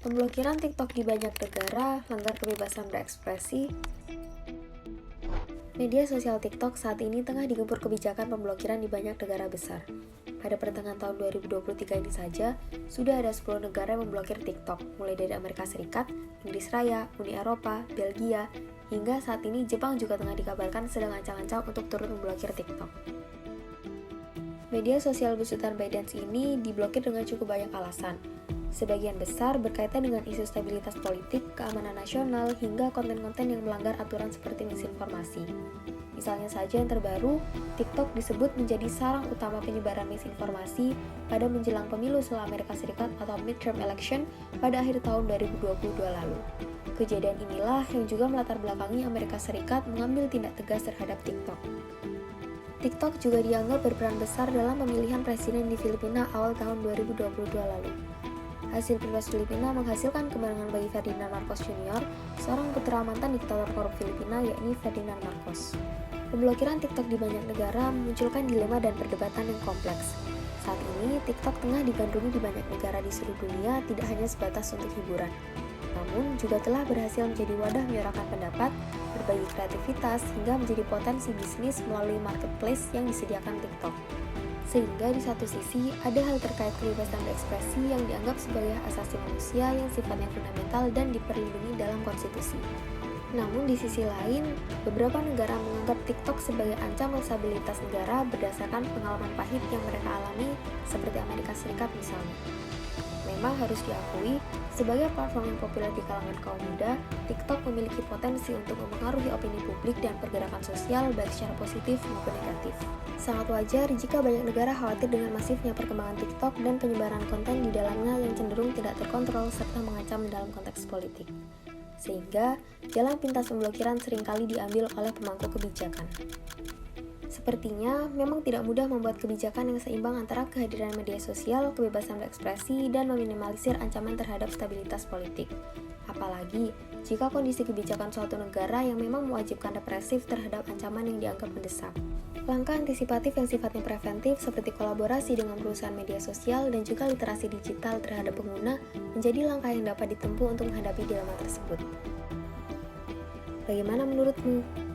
Pemblokiran TikTok di banyak negara melanggar kebebasan berekspresi. Media sosial TikTok saat ini tengah digempur kebijakan pemblokiran di banyak negara besar. Pada pertengahan tahun 2023 ini saja, sudah ada 10 negara yang memblokir TikTok, mulai dari Amerika Serikat, Inggris Raya, Uni Eropa, Belgia, hingga saat ini Jepang juga tengah dikabarkan sedang ancang-ancang untuk turut memblokir TikTok. Media sosial besutan ByteDance ini diblokir dengan cukup banyak alasan. Sebagian besar berkaitan dengan isu stabilitas politik, keamanan nasional, hingga konten-konten yang melanggar aturan seperti misinformasi. Misalnya saja yang terbaru, TikTok disebut menjadi sarang utama penyebaran misinformasi pada menjelang pemilu setelah Amerika Serikat atau midterm election pada akhir tahun 2022 lalu. Kejadian inilah yang juga melatar belakangi Amerika Serikat mengambil tindak tegas terhadap TikTok. TikTok juga dianggap berperan besar dalam pemilihan presiden di Filipina awal tahun 2022 lalu. Hasil Pilpres Filipina menghasilkan kemenangan bagi Ferdinand Marcos Jr., seorang putra mantan diktator korup Filipina yakni Ferdinand Marcos. Pemblokiran TikTok di banyak negara memunculkan dilema dan perdebatan yang kompleks. Saat ini, TikTok tengah digandrungi di banyak negara di seluruh dunia tidak hanya sebatas untuk hiburan, namun juga telah berhasil menjadi wadah menyuarakan pendapat, berbagi kreativitas, hingga menjadi potensi bisnis melalui marketplace yang disediakan TikTok. Sehingga di satu sisi, ada hal terkait kebebasan berekspresi yang dianggap sebagai hak asasi manusia yang sifatnya fundamental dan diperlindungi dalam konstitusi. Namun di sisi lain, beberapa negara menganggap TikTok sebagai ancaman stabilitas negara berdasarkan pengalaman pahit yang mereka alami, seperti Amerika Serikat misalnya. Memang harus diakui, sebagai platform yang populer di kalangan kaum muda, TikTok memiliki potensi untuk mempengaruhi opini publik dan pergerakan sosial baik secara positif maupun negatif. Sangat wajar jika banyak negara khawatir dengan masifnya perkembangan TikTok dan penyebaran konten di dalamnya yang cenderung tidak terkontrol serta mengancam dalam konteks politik. Sehingga, jalan pintas pemblokiran seringkali diambil oleh pemangku kebijakan. Sepertinya, memang tidak mudah membuat kebijakan yang seimbang antara kehadiran media sosial, kebebasan berekspresi, dan meminimalisir ancaman terhadap stabilitas politik. Apalagi, jika kondisi kebijakan suatu negara yang memang mewajibkan represif terhadap ancaman yang dianggap mendesak. Langkah antisipatif yang sifatnya preventif seperti kolaborasi dengan perusahaan media sosial dan juga literasi digital terhadap pengguna menjadi langkah yang dapat ditempuh untuk menghadapi dilema tersebut. Bagaimana menurutmu?